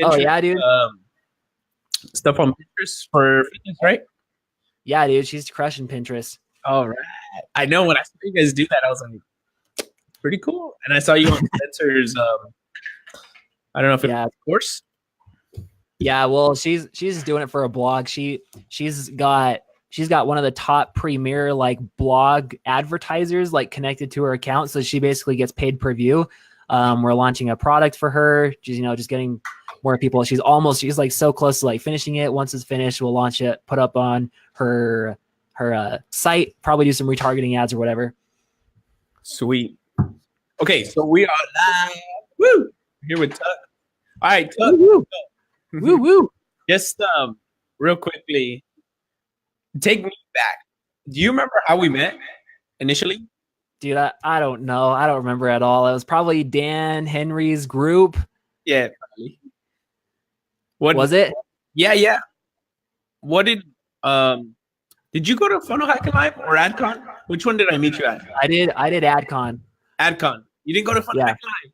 Oh Pinterest, yeah, dude. um, stuff on Pinterest for fitness, right? Yeah, dude. She's crushing Pinterest. All right. I know when I saw you guys do that, I was like, pretty cool. And I saw you on Spencer's, I don't know if it was Yeah, a course. yeah. Well, she's doing it for a blog. She's got one of the top premier like blog advertisers like connected to her account, so she basically gets paid per view. We're launching a product for her. She's just getting more people. She's like so close to like finishing it. Once it's finished, we'll launch it, put up on her site, probably do some retargeting ads or whatever. Sweet. Okay, so we are live. Woo! Here with Tuck. All right, Tuck. Woo woo woo woo. Just real quickly, take me back. Do you remember how we met initially? Dude, I don't know. I don't remember at all. It was probably Dan Henry's group. Yeah. Probably. What Was it? Yeah, yeah. What did you go to Funnel Hack Live or AdCon? Which one did I meet you at? I did AdCon. AdCon. You didn't go to Funnel Yeah. Hack Live?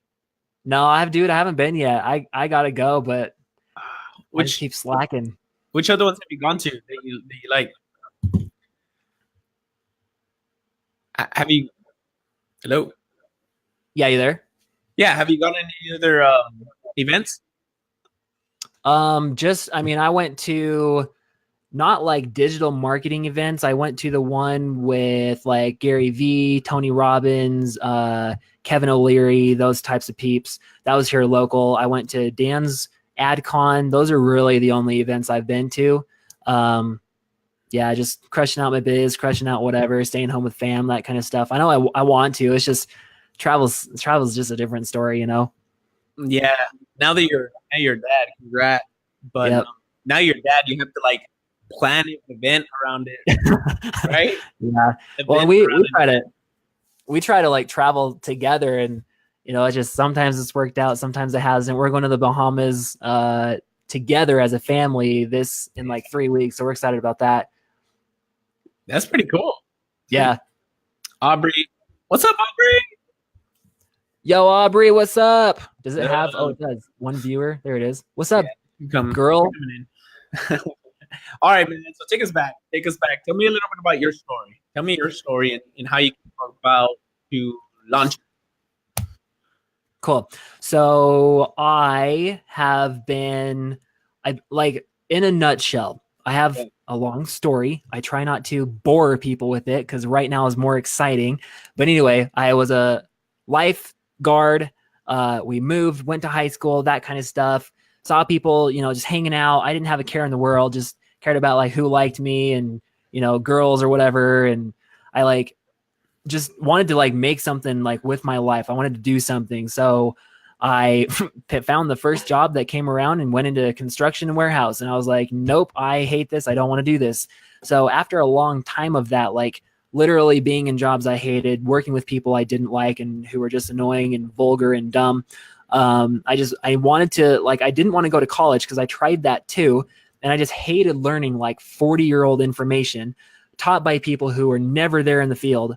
No, I haven't been yet. I gotta go, but I just Which keep slacking. which other ones have you gone to that you like? Have you hello? Yeah, you there? Yeah, have you gone to any other events? I went to not like digital marketing events. I went to the one with like Gary Vee, Tony Robbins, Kevin O'Leary, those types of peeps. That was here local. I went to Dan's AdCon. Those are really the only events I've been to. Yeah, just crushing out my biz, crushing out whatever, staying home with fam, that kind of stuff. I know I want to. It's just travel's just a different story, Yeah. Now you're dad, congrats. But Yep. now you're dad, you have to like plan an event around it, right? Yeah. Well, Event we around it. we try to like travel together, and it's just sometimes it's worked out, sometimes it hasn't. We're going to the Bahamas together as a family this in like 3 weeks, so we're excited about that. That's pretty cool. Yeah. Aubrey. What's up, Aubrey? Yo, Aubrey, what's up? Does it have? Yeah. Oh, it does. One viewer. There it is. What's up, You come girl? All right, man. So take us back. Take us back. Tell me a little bit about your story. Tell me your story and how you came about to launch. Cool. So I have been, I like in a nutshell, I have a long story. I try not to bore people with it because right now is more exciting. But anyway, I was a lifeguard. We moved, went to high school, that kind of stuff. Saw people, just hanging out. I didn't have a care in the world, just cared about like who liked me and, girls or whatever. And I like just wanted to like make something like with my life. I wanted to do something. So I found the first job that came around and went into a construction and warehouse. And I was like, nope, I hate this. I don't want to do this. So after a long time of that, like literally being in jobs I hated, working with people I didn't like and who were just annoying and vulgar and dumb. I wanted to like, I didn't want to go to college because I tried that too. And I just hated learning like 40-year-old information taught by people who were never there in the field.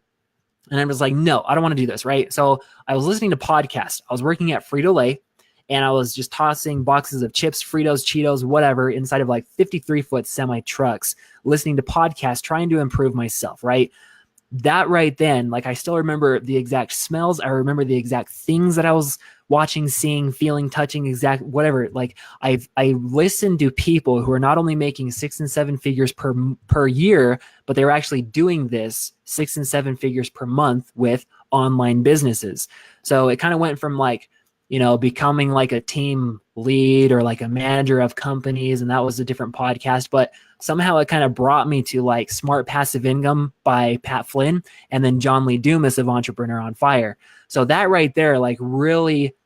And I was like, no, I don't want to do this. Right. So I was listening to podcasts. I was working at Frito-Lay and I was just tossing boxes of chips, Fritos, Cheetos, whatever, inside of like 53-foot semi trucks, listening to podcasts, trying to improve myself. Right. That right then, like I still remember the exact smells. I remember the exact things that I was watching, seeing, feeling, touching, exact whatever. Like I listened to people who are not only making 6 and 7 figures per year, but they were actually doing this 6 and 7 figures per month with online businesses. So it kind of went from like, becoming like a team lead or like a manager of companies. And that was a different podcast, but somehow it kind of brought me to like Smart Passive Income by Pat Flynn and then John Lee Dumas of Entrepreneur on Fire. So that right there, like really,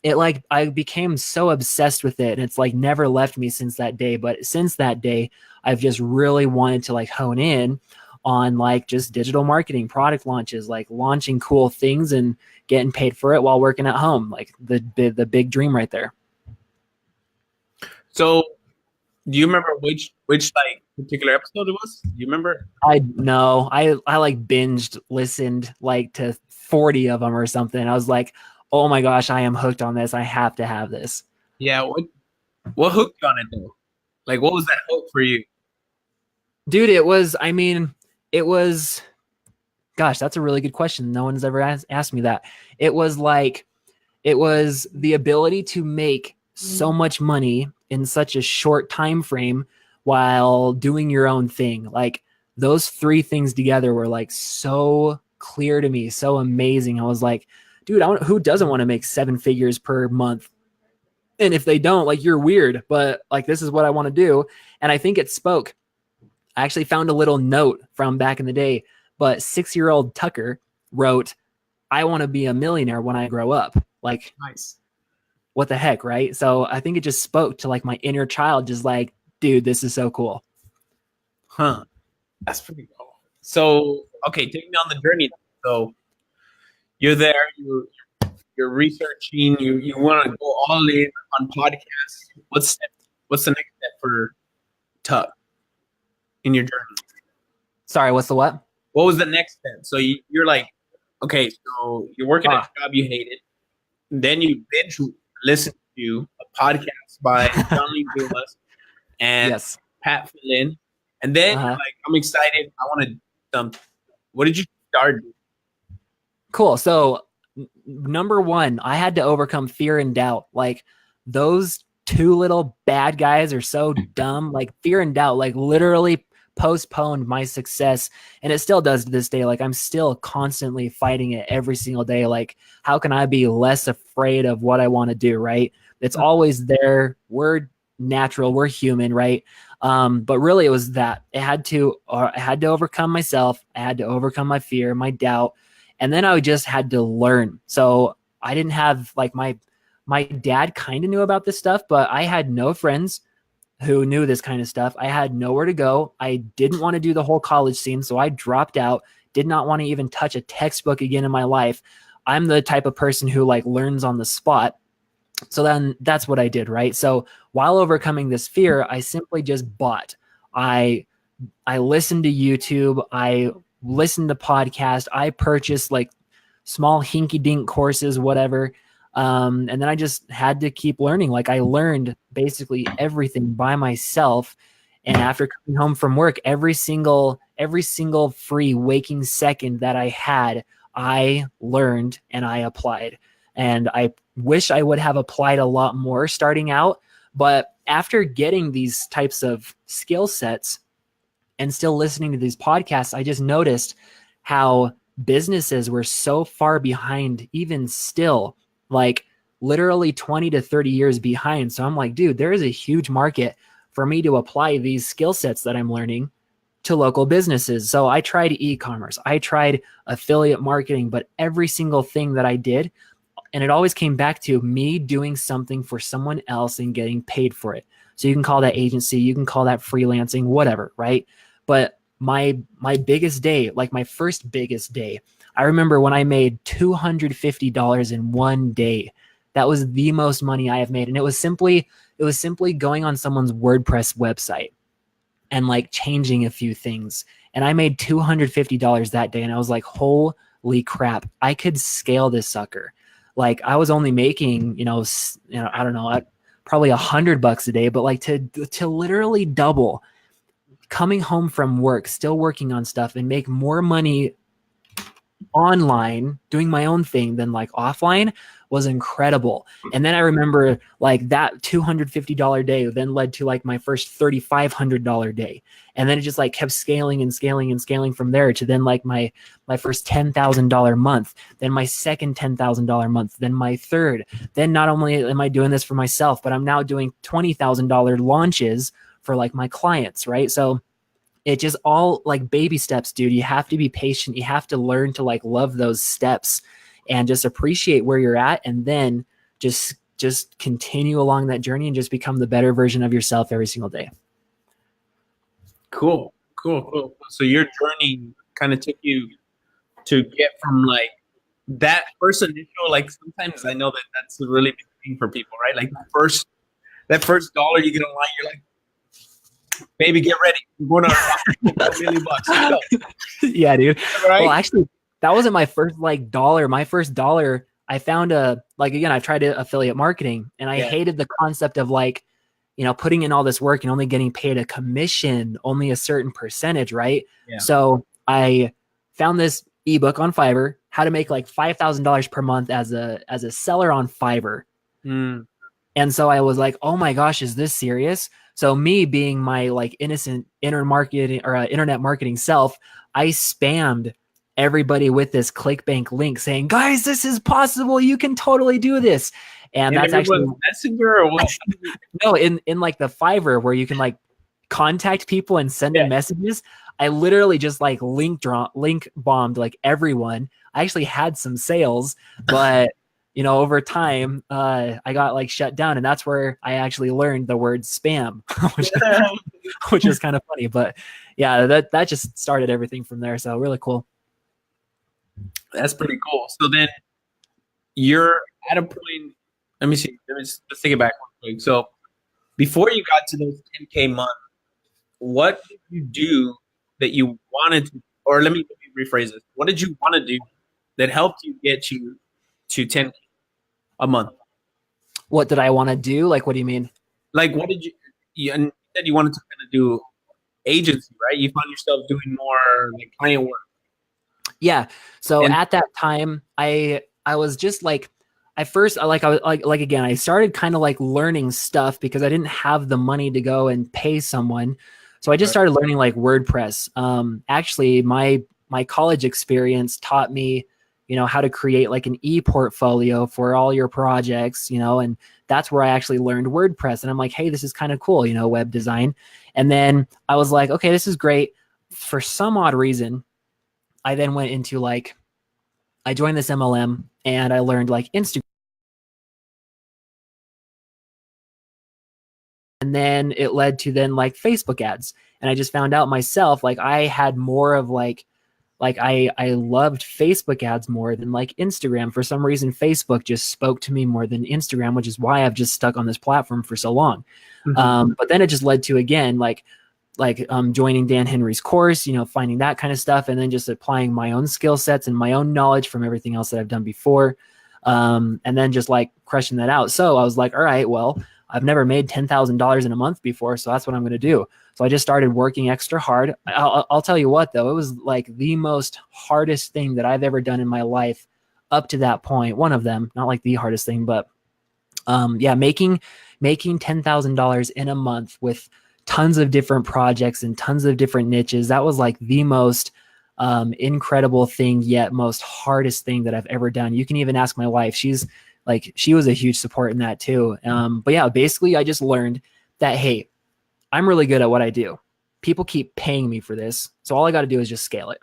it like I became so obsessed with it and it's like never left me since that day. But since that day, I've just really wanted to like hone in on like just digital marketing, product launches, like launching cool things and getting paid for it while working at home. Like the big dream right there. So do you remember which like particular episode it was? Do you remember? I like binged listened like to 40 of them or something. I was like, oh my gosh, I am hooked on this. I have to have this. Yeah. What hooked you on it though? Like, what was that hook for you? Dude, it was, I mean, it was, gosh, that's a really good question. No one's ever asked me that. It was like, it was the ability to make so much money in such a short time frame while doing your own thing. Like those three things together were like so clear to me, so amazing. I was like, dude, who doesn't want to make 7 figures per month? And if they don't, like, you're weird, but like, this is what I want to do. And I think it spoke. I actually found a little note from back in the day, but 6-year-old Tucker wrote, I want to be a millionaire when I grow up. Like, Nice. what the heck, right? So I think it just spoke to like my inner child, just like, dude, this is so cool. Huh. That's pretty cool. So, okay, take me on the journey. So you're there, you're researching, you want to go all in on podcasts. What's the next step for Tuck in your journey? Sorry, what's the what? What was the next step? So you're like, okay, so you're working at a job you hated. Then you binge listen to a podcast by John Lee Dumas and Yes. Pat Flynn. And then you're like, I'm excited. I want to do something. What did you start doing? Cool. So number one, I had to overcome fear and doubt. Like those two little bad guys are so dumb. Like fear and doubt, like literally postponed my success. And it still does to this day. Like I'm still constantly fighting it every single day. Like how can I be less afraid of what I want to do? Right. It's always there. We're natural. We're human. Right. But really it was that I had to overcome myself. I had to overcome my fear, my doubt. And then I just had to learn. So I didn't have like my dad kind of knew about this stuff, but I had no friends who knew this kind of stuff. I had nowhere to go. I didn't want to do the whole college scene. So I dropped out, did not want to even touch a textbook again in my life. I'm the type of person who like learns on the spot. So then that's what I did, right? So while overcoming this fear, I simply just bought. I listened to YouTube. I listened to podcasts. I purchased like small hinky dink courses, whatever. And then I just had to keep learning. Like I learned basically everything by myself. And after coming home from work, every single free waking second that I had, I learned and I applied. And I wish I would have applied a lot more starting out. But after getting these types of skill sets and still listening to these podcasts, I just noticed how businesses were so far behind, even still, like literally 20 to 30 years behind. So I'm like, dude, there is a huge market for me to apply these skill sets that I'm learning to local businesses. So I tried e-commerce, I tried affiliate marketing, but every single thing that I did, and it always came back to me doing something for someone else and getting paid for it. So you can call that agency, you can call that freelancing, whatever, right? But my biggest day, like my first biggest day, I remember when I made $250 in one day. That was the most money I have made. And it was simply going on someone's WordPress website and like changing a few things. And I made $250 that day. And I was like, holy crap, I could scale this sucker. Like I was only making, I don't know, probably $100 a day, but like to literally double coming home from work, still working on stuff and make more money online doing my own thing than like offline was incredible. And then I remember like that $250 day then led to like my first $3,500 day. And then it just like kept scaling and scaling and scaling from there to then like my first $10,000 month, then my second $10,000 month, then my third. Then not only am I doing this for myself, but I'm now doing $20,000 launches for like my clients, right? So it just all like baby steps, dude. You have to be patient. You have to learn to like love those steps and just appreciate where you're at. And then just continue along that journey and just become the better version of yourself every single day. Cool. So your journey kind of took you to get from like that first initial, like sometimes I know that that's a really big thing for people, right? Like that first dollar you get online, you're like, baby, get ready. We're going to $1 million bucks. Yeah, dude. Right? Well, actually, that wasn't my first like dollar. My first dollar, I found I tried affiliate marketing and I hated the concept of like putting in all this work and only getting paid a commission, only a certain percentage, right? Yeah. So I found this ebook on Fiverr, how to make like $5,000 per month as a seller on Fiverr. Mm. And so I was like, oh my gosh, is this serious? So me being my like innocent internet marketing self, I spammed everybody with this ClickBank link saying, guys, this is possible. You can totally do this. And that's actually Messenger or what? no, in like the Fiverr where you can like contact people and send them messages. I literally just like link bombed like everyone. I actually had some sales, but over time, I got like shut down, and that's where I actually learned the word spam, which is kind of funny. But yeah, that just started everything from there. So really cool. That's pretty cool. So then you're at a point. Let me see. Let's take it back real quick. So before you got to those 10K months, what did you do that you wanted to, or let me rephrase this. What did you want to do that helped you get you to 10K a month? What did I want to do? Like, what do you mean? Like, what did you said you wanted to kind of do agency, right? You found yourself doing more like client work. Yeah. So at that time, I was just like, at first, I was like again, I started kind of like learning stuff because I didn't have the money to go and pay someone. So I just started learning like WordPress. Actually, my college experience taught me, how to create like an e-portfolio for all your projects, and that's where I actually learned WordPress. And I'm like, hey, this is kind of cool, web design. And then I was like, okay, this is great. For some odd reason, I then went into like, I joined this MLM and I learned like Instagram. And then it led to then like Facebook ads. And I just found out myself, like I had more of like I loved Facebook ads more than like Instagram. For some reason, Facebook just spoke to me more than Instagram, which is why I've just stuck on this platform for so long. Mm-hmm. But then it just led to, again, like joining Dan Henry's course, finding that kind of stuff, and then just applying my own skill sets and my own knowledge from everything else that I've done before. And then just like crushing that out. So I was like, all right, well, I've never made $10,000 in a month before, so that's what I'm going to do. So I just started working extra hard. I'll tell you what, though, it was like the most hardest thing that I've ever done in my life up to that point. One of them, not like the hardest thing, but making $10,000 in a month with tons of different projects and tons of different niches. That was like the most incredible thing, yet most hardest thing that I've ever done. You can even ask my wife. She was a huge support in that too. But yeah, basically I just learned that, hey, I'm really good at what I do. People keep paying me for this. So all I got to do is just scale it.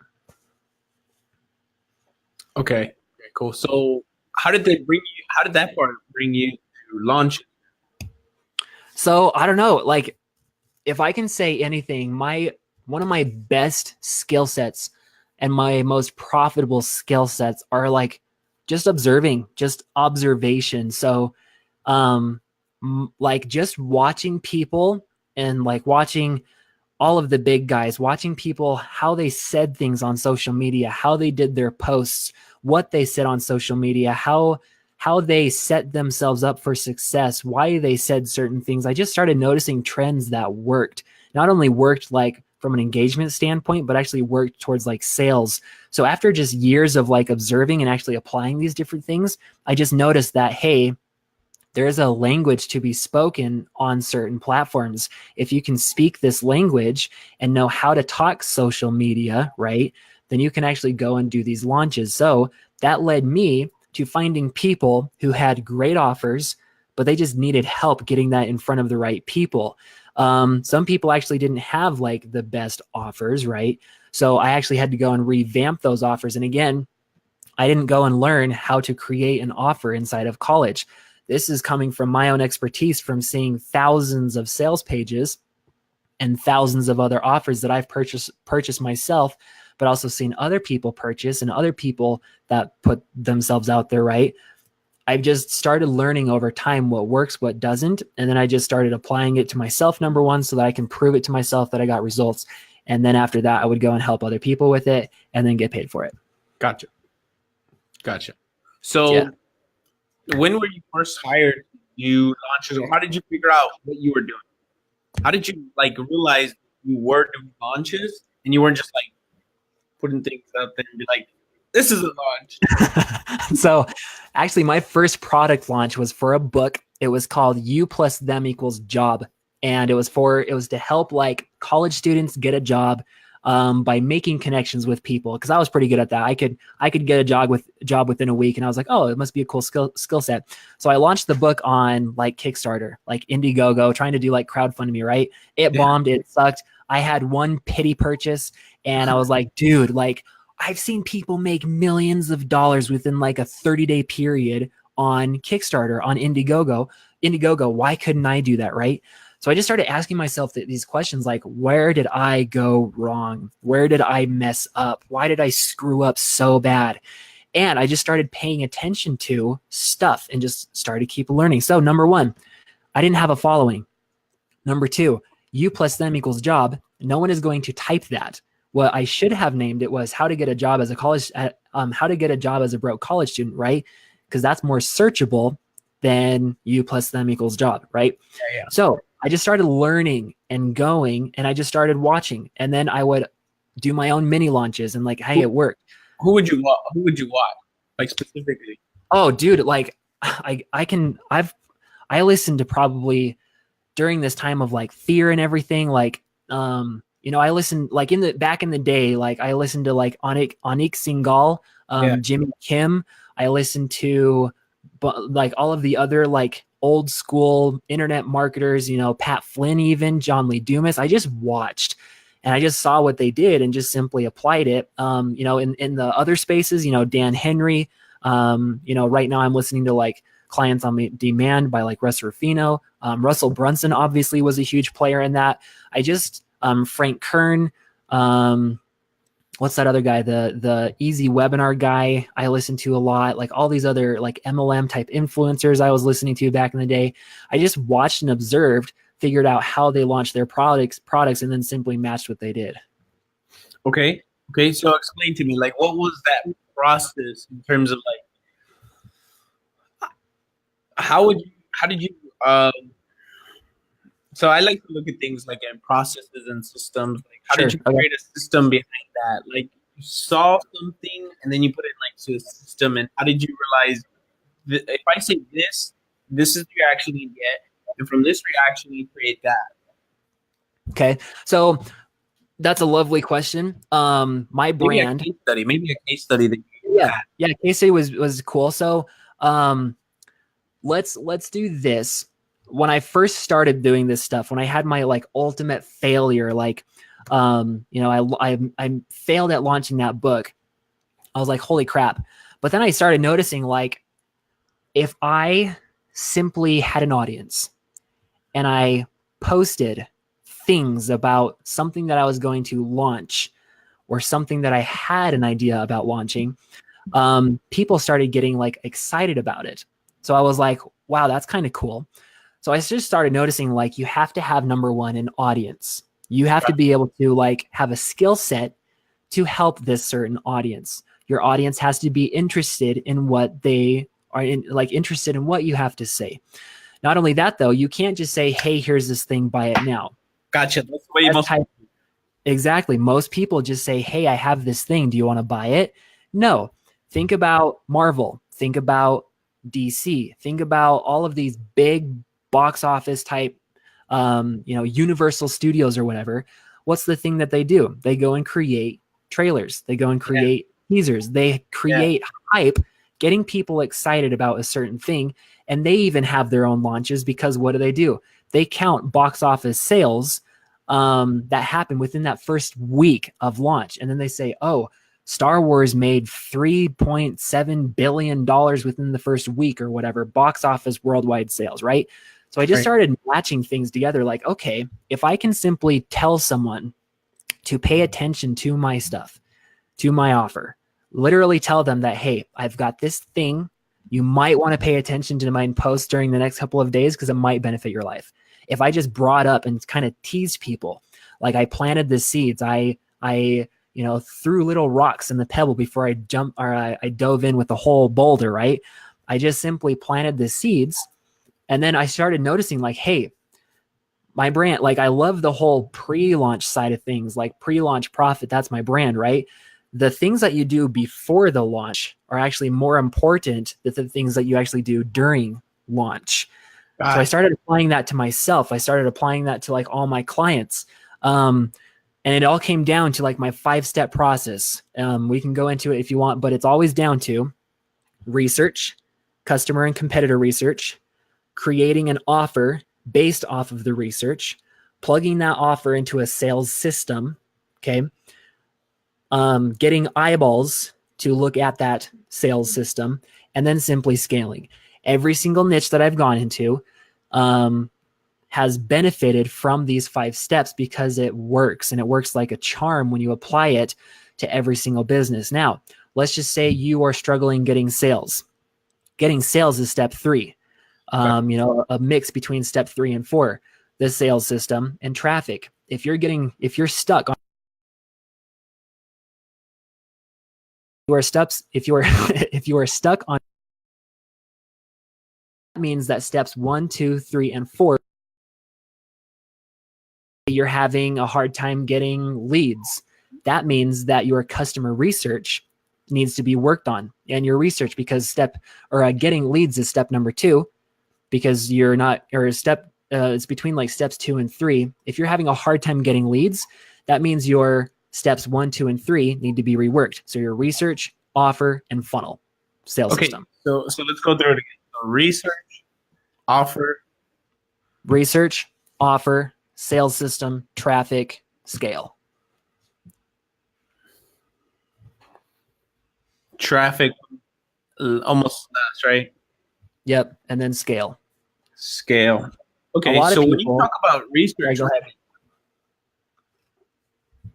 Okay, cool. So how did that part bring you to launch? So I don't know, like if I can say anything, one of my best skill sets and my most profitable skill sets are like just observation. So like just watching people and like watching all of the big guys, watching people, how they said things on social media, how they did their posts, what they said on social media, how they set themselves up for success, why they said certain things. I just started noticing trends that worked. Not only worked like from an engagement standpoint, but actually worked towards like sales. So after just years of like observing and actually applying these different things, I just noticed that, hey, there's a language to be spoken on certain platforms. If you can speak this language and know how to talk social media, right, then you can actually go and do these launches. So that led me to finding people who had great offers, but they just needed help getting that in front of the right people. Some people actually didn't have like the best offers, right? So I actually had to go and revamp those offers. And again, I didn't go and learn how to create an offer inside of college. This is coming from my own expertise from seeing thousands of sales pages and thousands of other offers that I've purchased myself, but also seen other people purchase and other people that put themselves out there, right? I've just started learning over time what works, what doesn't. And then I just started applying it to myself, number one, so that I can prove it to myself that I got results. And then after that, I would go and help other people with it and then get paid for it. Gotcha. So when were you first hired to you launches, or how did you figure out what you were doing? How did you like realize you were doing launches and you weren't just like putting things out there and be like, this is a launch? So actually my first product launch was for a book. It was called You Plus Them Equals Job. And it was to help like college students get a job by making connections with people. Cause I was pretty good at that. I could get a job within a week. And I was like, oh, it must be a cool skill set. So I launched the book on like Kickstarter, like Indiegogo, trying to do like crowdfunding, right? It bombed. It sucked. I had one pity purchase and I was like, dude, like I've seen people make millions of dollars within like a 30-day period on Kickstarter, on Indiegogo. Why couldn't I do that? Right. So I just started asking myself these questions like, where did I go wrong? Where did I mess up? Why did I screw up so bad? And I just started paying attention to stuff and just started keep learning. So number one, I didn't have a following. Number two, You Plus Them Equals Job. No one is going to type that. What I should have named it was how to get a job as a broke college student, right? Because that's more searchable than You Plus Them Equals Job, right? Yeah. So I just started learning and going, and I just started watching, and then I would do my own mini launches, and like, hey, it worked. Who would you watch? Like specifically? Oh, dude, like I listened to probably during this time of like fear and everything, like I listened like back in the day, like I listened to like Anik Singhal, Jimmy Kim. I listened to like all of the other like old school internet marketers, Pat Flynn, even John Lee Dumas. I just watched and I just saw what they did and just simply applied it. In the other spaces, Dan Henry, right now I'm listening to like Clients on Demand by like Russ Rufino. Russell Brunson obviously was a huge player in that. I just, Frank Kern, what's that other guy? The Easy Webinar guy I listened to a lot, like all these other like MLM type influencers I was listening to back in the day. I just watched and observed, figured out how they launched their products, and then simply matched what they did. Okay. So explain to me, like, what was that process in terms of like, how did you, so I like to look at things like in processes and systems. Like, how did you create a system behind that? Like, you saw something and then you put it like to a system. And how did you realize that if I say this is the reaction you get, and from this reaction you create that? Okay, so that's a lovely question. My brand, maybe a case study that case study was cool. So let's do this. When I first started doing this stuff, when I had my like ultimate failure, like, I failed at launching that book. I was like, holy crap. But then I started noticing like, if I simply had an audience and I posted things about something that I was going to launch or something that I had an idea about launching, people started getting like excited about it. So I was like, wow, that's kind of cool. So I just started noticing like you have to have, number one, an audience. You have to be able to like have a skill set to help this certain audience. Your audience has to be interested in what they are interested in what you have to say. Not only that though, you can't just say, hey, here's this thing, buy it now. Gotcha. That's the way Exactly. Most people just say, hey, I have this thing. Do you want to buy it? No. Think about Marvel. Think about DC. Think about all of these big box office type, Universal Studios or whatever. What's the thing that they do? They go and create trailers. They go and create teasers. They create hype, getting people excited about a certain thing. And they even have their own launches because what do? They count box office sales that happen within that first week of launch. And then they say, oh, Star Wars made $3.7 billion within the first week or whatever, box office worldwide sales, right? So I just started matching things together like, okay, if I can simply tell someone to pay attention to my stuff, to my offer, literally tell them that, hey, I've got this thing. You might want to pay attention to my post during the next couple of days because it might benefit your life. If I just brought up and kind of teased people, like I planted the seeds, I threw little rocks in the pebble before I I dove in with the whole boulder, right? I just simply planted the seeds. And then I started noticing like, hey, my brand, like I love the whole pre-launch side of things, like pre-launch profit. That's my brand, right? The things that you do before the launch are actually more important than the things that you actually do during launch. So I started applying that to myself. I started applying that to like all my clients. And it all came down to like my 5-step process. We can go into it if you want, but it's always down to research, customer and competitor research, creating an offer based off of the research, plugging that offer into a sales system, okay? Getting eyeballs to look at that sales system, and then simply scaling. Every single niche that I've gone into has benefited from these 5 steps because it works, and it works like a charm when you apply it to every single business. Now, let's just say you are struggling getting sales. Getting sales is step 3. A mix between step 3 and 4, the sales system and traffic. If you're stuck on if you are stuck on, that means that steps 1, 2, 3, and 4, you're having a hard time getting leads. That means that your customer research needs to be worked on, and your research, because getting leads is step number 2, because you're not, or it's between like steps 2 and 3. If you're having a hard time getting leads, that means your steps 1, 2, and 3 need to be reworked. So your research, offer, and funnel sales system. So let's go through it again. So research, offer, sales system, traffic, scale. Traffic, almost last, right? Yep, and then scale. Okay, so when you talk about research, go ahead.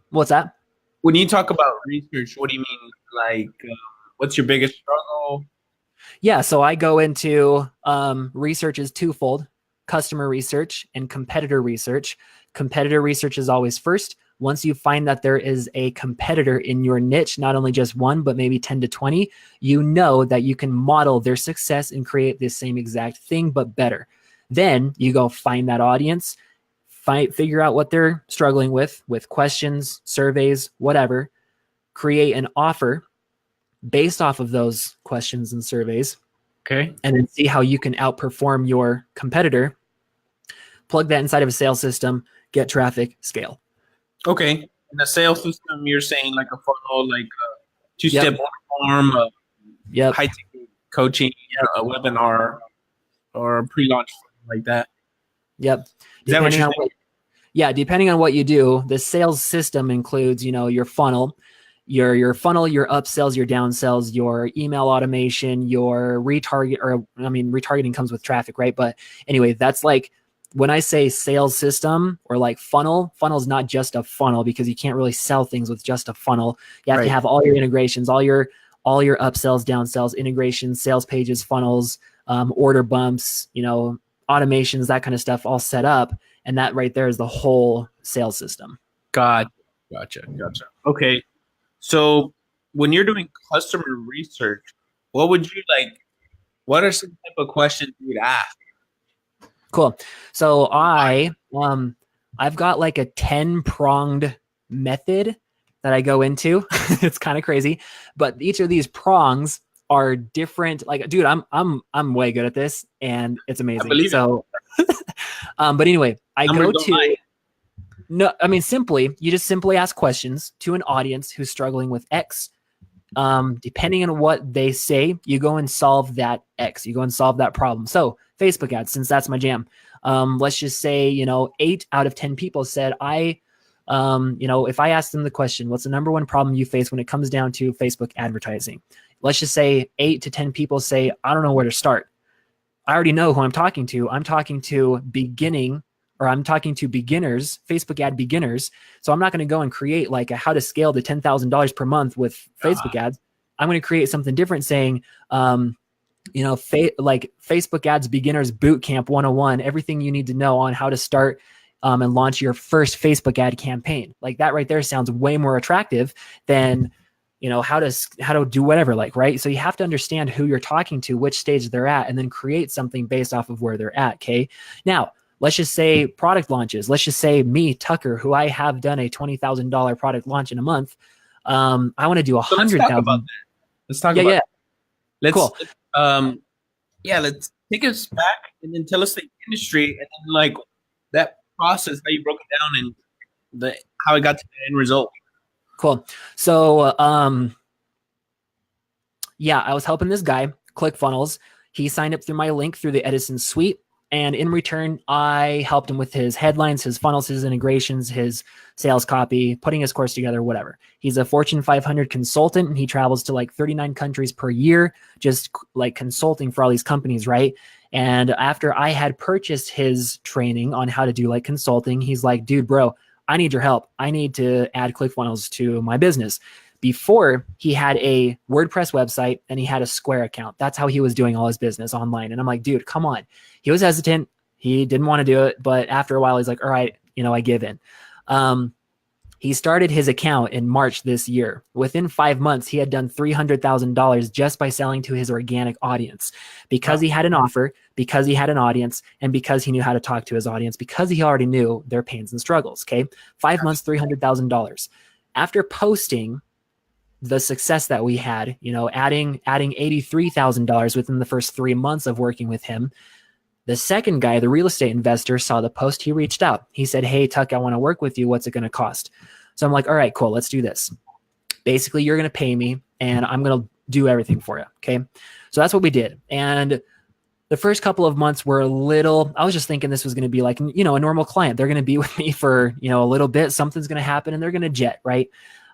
What's that? When you talk about research, what do you mean? Like, what's your biggest struggle? Yeah, so I go into research is twofold: customer research and competitor research. Competitor research is always first. Once you find that there is a competitor in your niche, not only just one, but maybe 10 to 20, you know that you can model their success and create the same exact thing, but better. Then you go find that audience, figure out what they're struggling with questions, surveys, whatever, create an offer based off of those questions and surveys. Okay. And then see how you can outperform your competitor. Plug that inside of a sales system, get traffic, scale. Okay. In the sales system, you're saying like a funnel, like a 2-step form, high ticket coaching, a webinar, or a pre-launch, like that. Yep. Depending on what you do, the sales system includes, your funnel, your upsells, your downsells, your email automation, your retargeting comes with traffic, right? But anyway, that's like, when I say sales system or like funnel is not just a funnel, because you can't really sell things with just a funnel. You have to have all your integrations, all your upsells, downsells, integrations, sales pages, funnels, order bumps, automations, that kind of stuff all set up. And that right there is the whole sales system. Gotcha. Okay. So when you're doing customer research, what are some type of questions you would ask? Cool. So I've got like a 10-pronged method that I go into. It's kind of crazy, but each of these prongs are different. Like, dude, I'm way good at this, and it's amazing. I believe so, but anyway, simply, you just simply ask questions to an audience who's struggling with X. Depending on what they say, you go and solve that X. You go and solve that problem. So Facebook ads, since that's my jam. Let's just say, 8 out of 10 people said, if I asked them the question, what's the number one problem you face when it comes down to Facebook advertising? Let's just say 8 to 10 people say, I don't know where to start. I already know who I'm talking to. I'm talking to beginners, Facebook ad beginners. So I'm not going to go and create like a how to scale to $10,000 per month with Facebook ads. I'm going to create something different saying, like Facebook ads beginners bootcamp 101, everything you need to know on how to start and launch your first Facebook ad campaign. Like that right there sounds way more attractive than, how to do whatever, like, right? So you have to understand who you're talking to, which stage they're at, and then create something based off of where they're at. Okay. Now, let's just say product launches. Let's just say me, Tucker, who I have done a $20,000 product launch in a month. I want to do 100,000. Let's talk about that. Let's, cool. Let's take us back and then tell us the industry and then like that process, how you broke it down and how it got to the end result. Cool. So, I was helping this guy, ClickFunnels. He signed up through my link through the Edison Suite. And in return, I helped him with his headlines, his funnels, his integrations, his sales copy, putting his course together, whatever. He's a Fortune 500 consultant, and he travels to like 39 countries per year, just like consulting for all these companies, right? And after I had purchased his training on how to do like consulting, he's like, dude, bro, I need your help. I need to add ClickFunnels to my business. Before, he had a WordPress website and he had a Square account. That's how he was doing all his business online. And I'm like, dude, come on. He was hesitant. He didn't want to do it. But after a while, he's like, all right, I give in. He started his account in March this year. Within 5 months, he had done $300,000 just by selling to his organic audience because he had an offer, because he had an audience, and because he knew how to talk to his audience, because he already knew their pains and struggles. Okay. 5 months, $300,000. After posting the success that we had, adding $83,000 within the first 3 months of working with him. The second guy, the real estate investor, saw the post. He reached out. He said, hey, Tuck, I want to work with you. What's it going to cost? So I'm like, all right, cool. Let's do this. Basically, you're going to pay me and I'm going to do everything for you. Okay. So that's what we did. And the first couple of months were I was just thinking this was going to be like, a normal client. They're going to be with me for, a little bit. Something's going to happen and they're going to jet, right?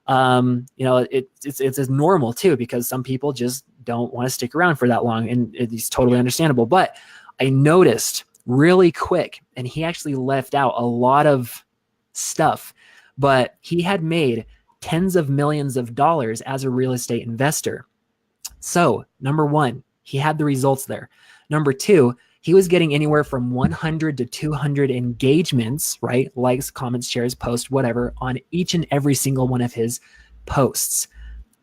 It's as normal too, because some people just don't want to stick around for that long, and it's totally understandable. But I noticed really quick, and he actually left out a lot of stuff, but he had made tens of millions of dollars as a real estate investor. So number one, he had the results there. Number two, he was getting anywhere from 100 to 200 engagements, right? Likes, comments, shares, posts, whatever, on each and every single one of his posts.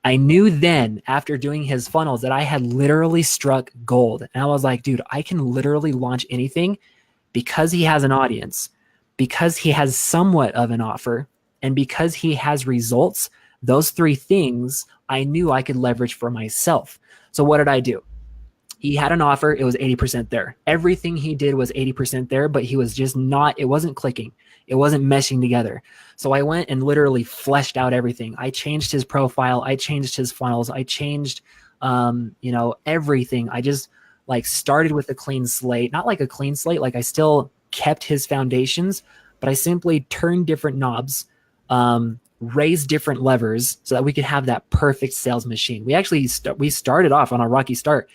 I knew then, after doing his funnels, that I had literally struck gold. And I was like, dude, I can literally launch anything because he has an audience, because he has somewhat of an offer, and because he has results. Those three things I knew I could leverage for myself. So what did I do? He had an offer. It was 80% there. Everything he did was 80% there, but he was just it wasn't clicking. It wasn't meshing together. So I went and literally fleshed out everything. I changed his profile. I changed his funnels. I changed, everything. I just started with a clean slate, not like a clean slate. Like I still kept his foundations, but I simply turned different knobs, raised different levers so that we could have that perfect sales machine. We actually, we started off on a rocky start.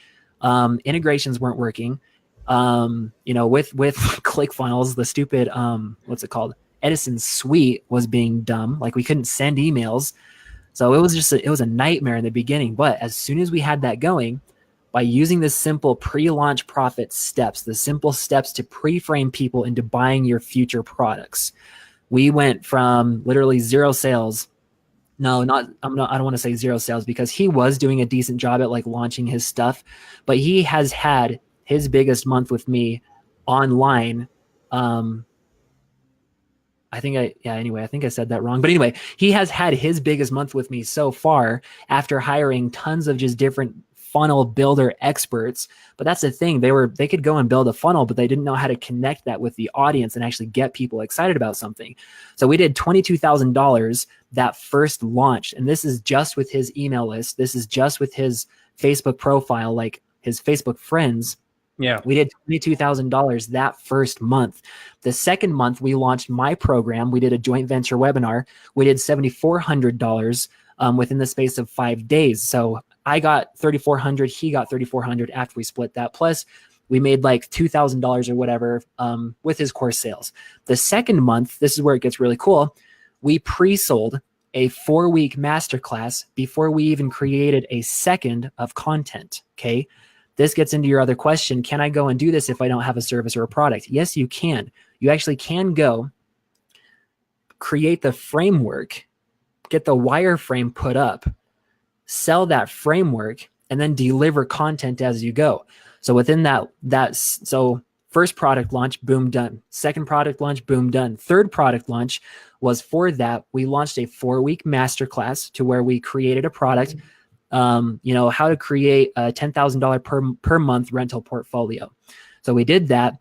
Integrations weren't working. With ClickFunnels, the stupid, what's it called? Edison Suite was being dumb. Like we couldn't send emails. So it was a nightmare in the beginning. But as soon as we had that going, by using the simple pre-launch profit steps, the simple steps to pre-frame people into buying your future products, we went from literally zero sales. I don't want to say zero sales, because he was doing a decent job at launching his stuff, but he has had his biggest month with me online. I think I said that wrong, but anyway, he has had his biggest month with me so far after hiring tons of just different funnel builder experts. But that's the thing. They could go and build a funnel, but they didn't know how to connect that with the audience and actually get people excited about something. So we did $22,000 that first launch. And this is just with his email list. This is just with his Facebook profile, like his Facebook friends. Yeah. We did $22,000 that first month. The second month, we launched my program. We did a joint venture webinar. We did $7,400 within the space of 5 days. So I got $3,400. He got $3,400 after we split that. Plus, we made $2,000 or whatever with his course sales. The second month, this is where it gets really cool. We pre-sold a 4-week masterclass before we even created a second of content. Okay. This gets into your other question. Can I go and do this if I don't have a service or a product? Yes, you can. You actually can go create the framework, get the wireframe put up, sell that framework, and then deliver content as you go. So within so first product launch, boom, done. Second product launch, boom, done. Third product launch was for that. We launched a 4-week masterclass to where we created a product, how to create a $10,000 per month rental portfolio. So we did that.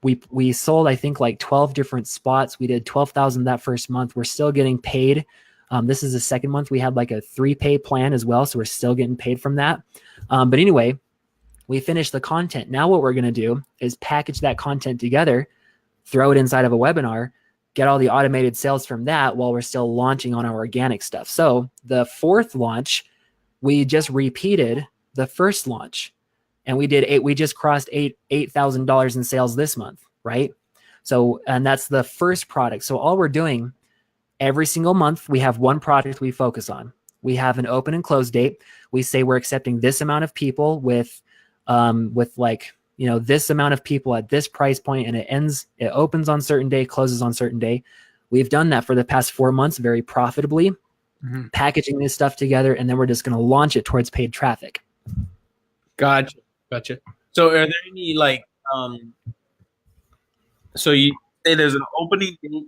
We sold, I think, like 12 different spots. We did 12,000 that first month. We're still getting paid. This is the second month. We had like a 3-pay plan as well. So we're still getting paid from that. But anyway, we finished the content. Now what we're going to do is package that content together, throw it inside of a webinar, get all the automated sales from that while we're still launching on our organic stuff. So the fourth launch, we just repeated the first launch, and we just crossed $8,000 in sales this month, right? So, and that's the first product. So all we're doing every single month, we have one product we focus on. We have an open and close date. We say we're accepting this amount of people with this amount of people at this price point, and it opens on certain day, closes on certain day. We've done that for the past 4 months very profitably, packaging this stuff together, and then we're just going to launch it towards paid traffic. Gotcha. So are there any so you say there's an opening date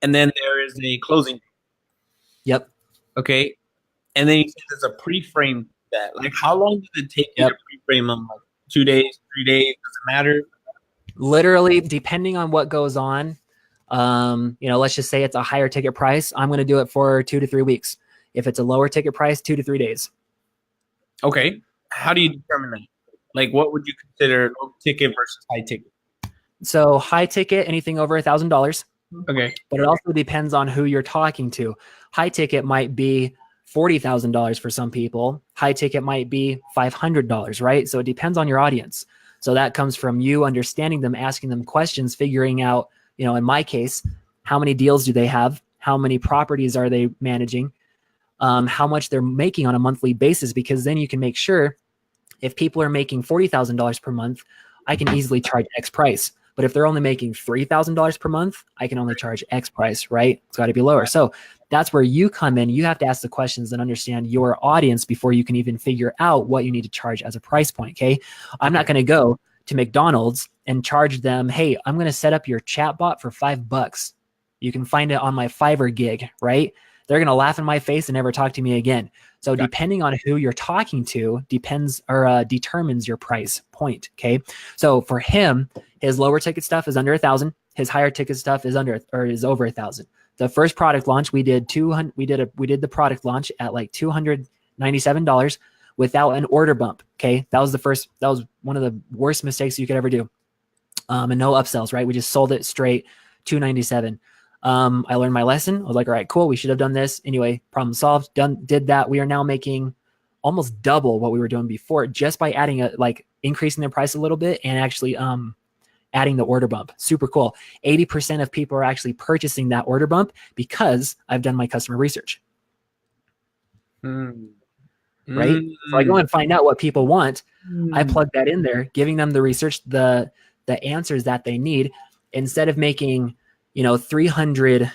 and then there is a closing date. Yep. Okay. And then you say there's a pre-frame that. Like, how long does it take you to pre-frame them? Like 2 days, 3 days? Does it matter? Literally, depending on what goes on, let's just say it's a higher ticket price. I'm going to do it for 2 to 3 weeks. If it's a lower ticket price, 2 to 3 days. Okay. How do you determine that? Like, what would you consider low ticket versus high ticket? So high ticket, anything over $1,000. Okay. But it also depends on who you're talking to. High ticket might be $40,000 for some people. High ticket might be $500, right? So it depends on your audience. So that comes from you understanding them, asking them questions, figuring out, in my case, how many deals do they have? How many properties are they managing? How much they're making on a monthly basis, because then you can make sure if people are making $40,000 per month, I can easily charge X price. But if they're only making $3,000 per month, I can only charge X price, right? It's got to be lower. So that's where you come in. You have to ask the questions and understand your audience before you can even figure out what you need to charge as a price point, okay? I'm not going to go to McDonald's and charge them, hey, I'm going to set up your chatbot for $5. You can find it on my Fiverr gig, right? They're going to laugh in my face and never talk to me again. So depending on who you're talking to determines your price point, okay? So for him, his lower ticket stuff is under 1,000. His higher ticket stuff is over 1,000. The first product launch we did the product launch at like $297 without an order bump. Okay, that was one of the worst mistakes you could ever do. And no upsells, right? We just sold it straight $297. I learned my lesson. I was like, all right, cool. We should have done this anyway. Problem solved. Did that. We are now making almost double what we were doing before, just by adding increasing the price a little bit and actually adding the order bump. Super cool. 80% of people are actually purchasing that order bump because I've done my customer research. Right? So I go and find out what people want. I plug that in there, giving them the research, the answers that they need, instead of making 300,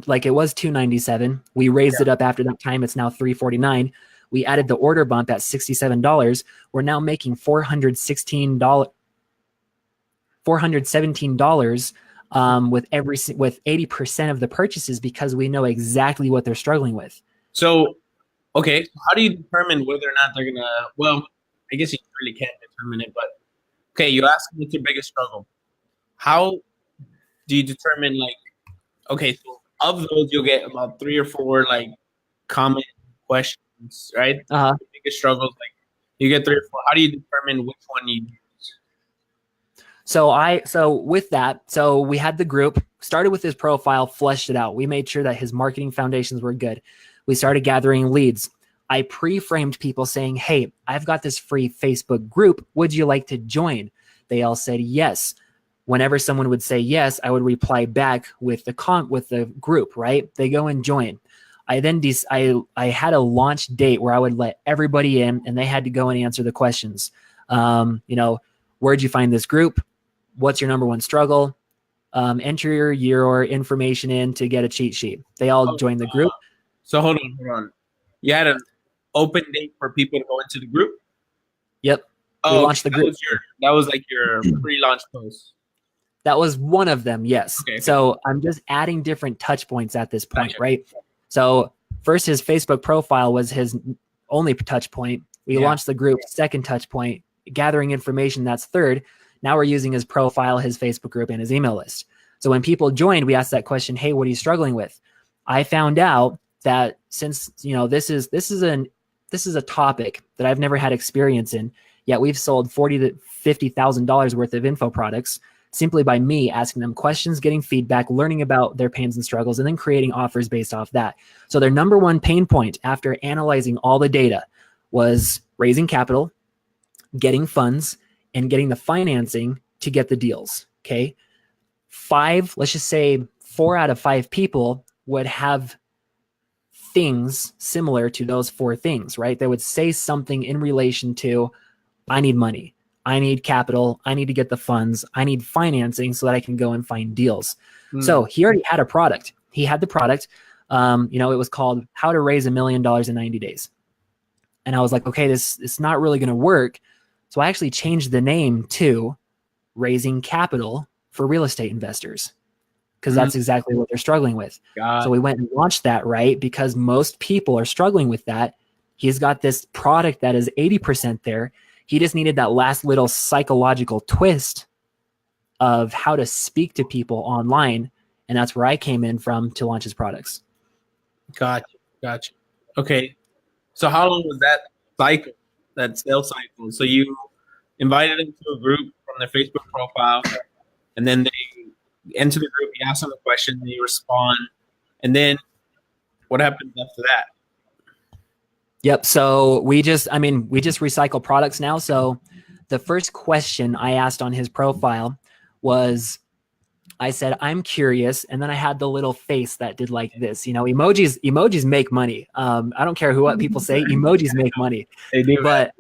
like it was $297. We raised it up after that time. It's now $349. We added the order bump at $67. We're now making $417 with 80% of the purchases, because we know exactly what they're struggling with. So, okay, how do you determine whether or not they're gonna? Well, I guess you really can't determine it, but okay, you ask them what's your biggest struggle. How do you determine, like, okay, so of those you'll get about 3 or 4 like common questions, right? The biggest struggles, like you get 3 or 4. How do you determine which one you use? So with that, so we had the group, started with his profile, fleshed it out. We made sure that his marketing foundations were good. We started gathering leads. I pre-framed people saying, hey, I've got this free Facebook group. Would you like to join? They all said yes. Whenever someone would say yes, I would reply back with the group, right? They go and join. I then I had a launch date where I would let everybody in, and they had to go and answer the questions. Where'd you find this group? What's your number one struggle? Enter your information in to get a cheat sheet. They all joined the group. So hold on, hold on. You had an open date for people to go into the group. Yep. Oh, launched the group. That was like your pre-launch post. That was one of them, yes. Okay. So I'm just adding different touch points at this point, Gotcha. right? So first, his Facebook profile was his only touch point. We launched the group, second touch point, gathering information, that's third. Now we're using his profile, his Facebook group, and his email list. So when people joined, we asked that question, hey, what are you struggling with? I found out that since, this is a topic that I've never had experience in, yet we've sold $40,000 to $50,000 worth of info products simply by me asking them questions, getting feedback, learning about their pains and struggles, and then creating offers based off that. So their number one pain point after analyzing all the data was raising capital, getting funds, and getting the financing to get the deals. Okay. Let's just say 4 out of 5 people would have things similar to those 4 things, right? They would say something in relation to, I need money, I need capital, I need to get the funds, I need financing so that I can go and find deals. So he already had a product. He had the product. It was called How to Raise $1 Million in 90 Days. And I was like, okay, it's not really going to work. So I actually changed the name to Raising Capital for Real Estate Investors, because that's exactly what they're struggling with. So we went and launched that, right? Because most people are struggling with that. He's got this product that is 80% there. He just needed that last little psychological twist of how to speak to people online. And that's where I came in from to launch his products. Gotcha. Okay. So how long was that cycle, that sales cycle? So you invited them to a group from their Facebook profile, and then they enter the group, you ask them a question, they respond, and then what happens after that? Yep. So we just recycle products now. So the first question I asked on his profile was, I said, I'm curious. And then I had the little face that did like this, emojis make money. I don't care what people say, emojis make money. They do. But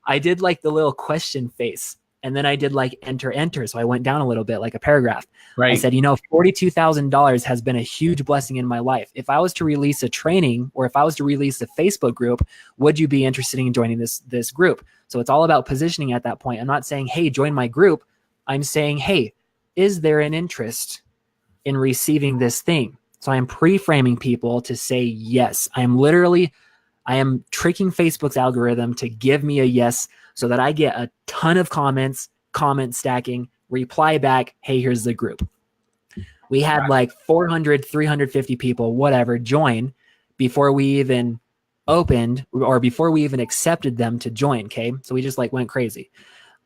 I did like the little question face. And then I did like enter. So I went down a little bit, like a paragraph. Right. I said, $42,000 has been a huge blessing in my life. If I was to release a training, or if I was to release a Facebook group, would you be interested in joining this group? So it's all about positioning at that point. I'm not saying, hey, join my group. I'm saying, hey, is there an interest in receiving this thing? So I'm pre-framing people to say yes. I am tricking Facebook's algorithm to give me a yes, so that I get a ton of comments, comment stacking, reply back, hey, here's the group. We had like 400, 350 people, whatever, join before we even opened, or before we even accepted them to join, okay? So we just like went crazy.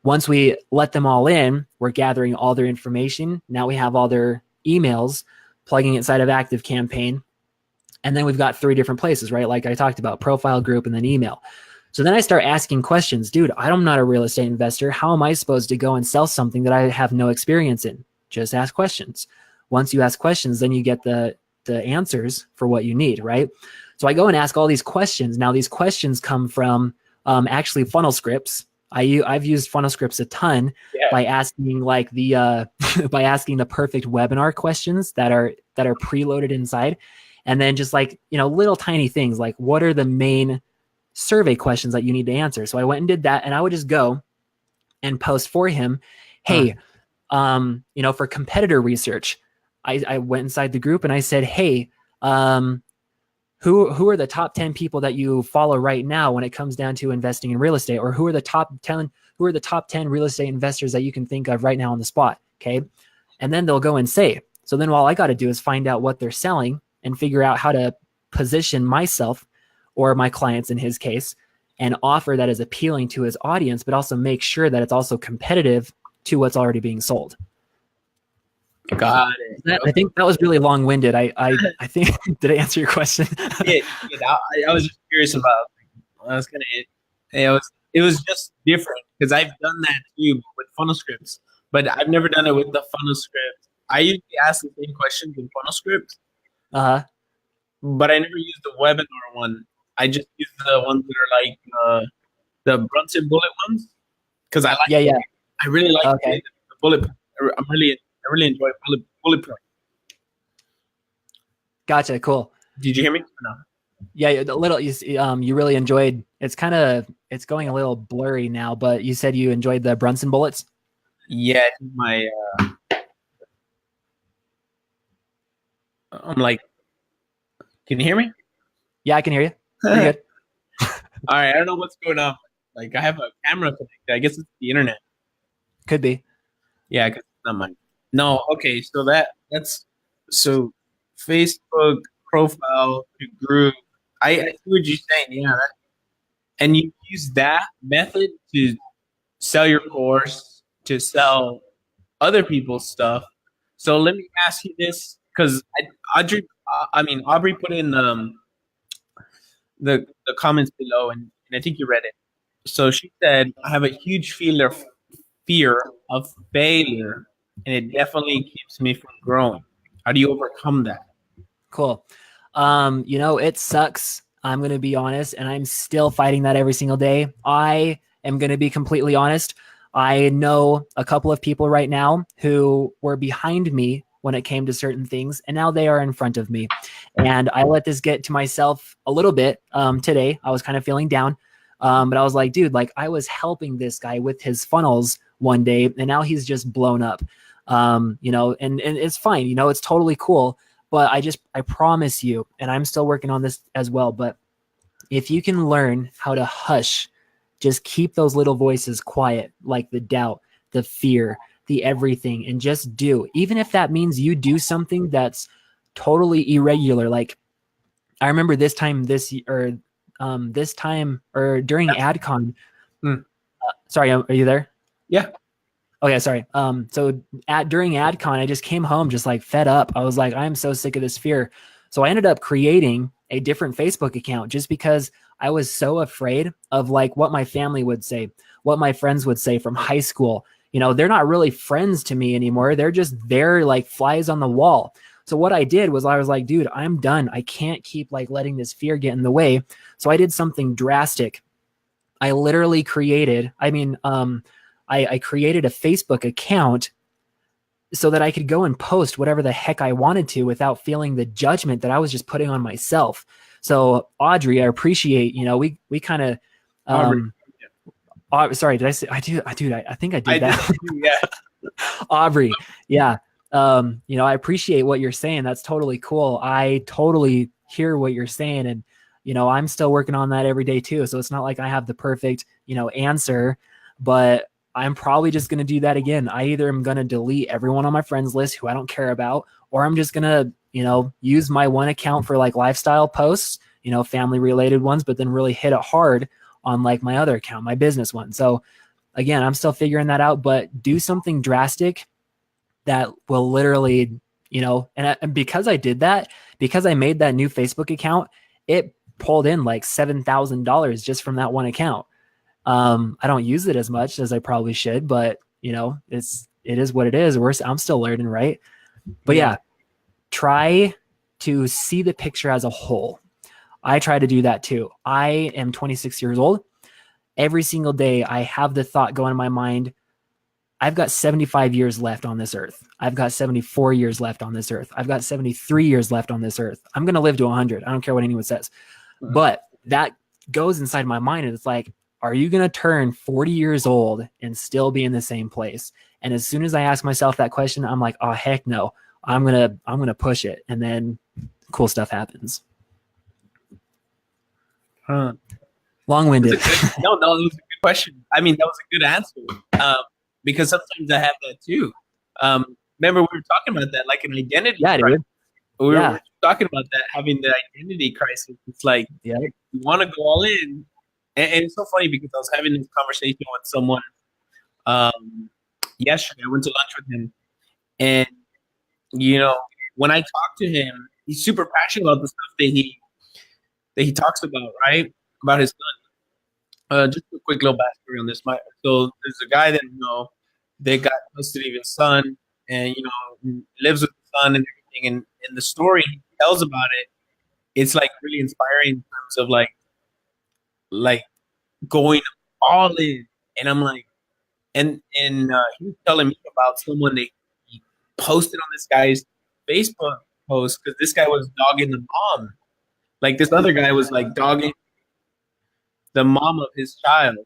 Once we let them all in, we're gathering all their information. Now we have all their emails, plugging inside of ActiveCampaign. And then we've got 3 different places, right? Like I talked about, profile, group, and then email. So then I start asking questions. Dude, I'm not a real estate investor. How am I supposed to go and sell something that I have no experience in? Just ask questions. Once you ask questions, then you get the answers for what you need, right? So I go and ask all these questions. Now these questions come from actually funnel scripts. I've used funnel scripts a ton by asking like by asking the perfect webinar questions that are preloaded inside. And then just like, little tiny things like, what are the main survey questions that you need to answer? So I went and did that, and I would just go and post for him, hey, for competitor research, I went inside the group and I said, hey, who are the top 10 people that you follow right now when it comes down to investing in real estate? Or who are the top 10 real estate investors that you can think of right now on the spot? Okay. And then they'll go and say, so then all I got to do is find out what they're selling and figure out how to position myself, or my clients in his case, and offer that is appealing to his audience, but also make sure that it's also competitive to what's already being sold. Got it. I think that was really long-winded. I think, did I answer your question? I was just curious about, I was gonna, it was just different because I've done that too with funnel scripts, but I've never done it with the funnel script. I usually ask the same questions in funnel scripts, but I never used the webinar one. I just use the ones that are like the Brunson bullet ones, because I like. Yeah. I really like the bullet. I really enjoy bullet point. Gotcha. Cool. Did you hear me? No. Yeah, the little you really enjoyed. It's going a little blurry now, but you said you enjoyed the Brunson bullets. Yeah, my I'm like, can you hear me? Yeah, I can hear you. You're All good. right, I don't know what's going on. Like, I have a camera connected. I guess it's the internet. Could be. Yeah, 'cause it's not mine. No, okay, so that's so Facebook profile to group. I see what you're saying. Yeah, and you use that method to sell your course, to sell other people's stuff. So let me ask you this, because Aubrey put in the comments below, and I think you read it. So she said, "I have a huge fear of failure, and it definitely keeps me from growing. How do you overcome that?" Cool. It sucks. I'm going to be honest, and I'm still fighting that every single day. I am going to be completely honest. I know a couple of people right now who were behind me when it came to certain things, and now they are in front of me. And I let this get to myself a little bit today. I was kind of feeling down, but I was like, dude, like I was helping this guy with his funnels one day, and now he's just blown up. And it's fine. It's totally cool, but I promise you, and I'm still working on this as well, but if you can learn how to hush, just keep those little voices quiet, like the doubt, the fear, the everything, and just do. Even if that means you do something that's totally irregular. Like I remember this time or during AdCon. Hmm. Sorry, are you there? Yeah. Oh yeah, sorry. So during AdCon, I just came home just like fed up. I was like, I'm so sick of this fear. So I ended up creating a different Facebook account just because I was so afraid of like what my family would say, what my friends would say from high school. They're not really friends to me anymore. They're just there like flies on the wall. So what I did was I was like, dude, I'm done. I can't keep like letting this fear get in the way. So I did something drastic. I literally created, I created a Facebook account so that I could go and post whatever the heck I wanted to without feeling the judgment that I was just putting on myself. So Audrey, I appreciate, we kind of, Aubrey. sorry, did I say, I think I did I that. did too, yeah. Aubrey. Yeah. I appreciate what you're saying. That's totally cool. I totally hear what you're saying. And, I'm still working on that every day too. So it's not like I have the perfect, answer, but I'm probably just going to do that again. I either am going to delete everyone on my friends list who I don't care about, or I'm just going to, use my one account for like lifestyle posts, family related ones, but then really hit it hard on like my other account, my business one. So again, I'm still figuring that out, but do something drastic that will literally, and because I did that, because I made that new Facebook account, it pulled in like $7,000 just from that one account. I don't use it as much as I probably should, but it is what it is. I'm still learning, right? But yeah, try to see the picture as a whole. I try to do that too. I am 26 years old. Every single day, I have the thought going in my mind, I've got 75 years left on this earth. I've got 74 years left on this earth. I've got 73 years left on this earth. I'm going to live to 100. I don't care what anyone says. But that goes inside my mind, and it's like, are you going to turn 40 years old and still be in the same place? And as soon as I ask myself that question, I'm like, oh heck no. I'm going to push it, and then cool stuff happens. Huh. Long-winded. No, that was a good question. I mean, that was a good answer. Because sometimes I have that too. Remember we were talking about that, like an identity Yeah, crisis. dude. We Yeah. were talking about that, having the identity crisis. It's like, Yeah. you want to go all in. And it's so funny because I was having this conversation with someone yesterday. I went to lunch with him. And, when I talk to him, he's super passionate about the stuff that he talks about, right? About his son. Just a quick little backstory on this. So there's a guy that they got custody of his son, and lives with the son and everything. And the story he tells about it, it's like really inspiring in terms of like going all in. And I'm like, and he was telling me about someone that he posted on this guy's Facebook post because this guy was dogging the mom, Like this other guy was like dogging the mom of his child.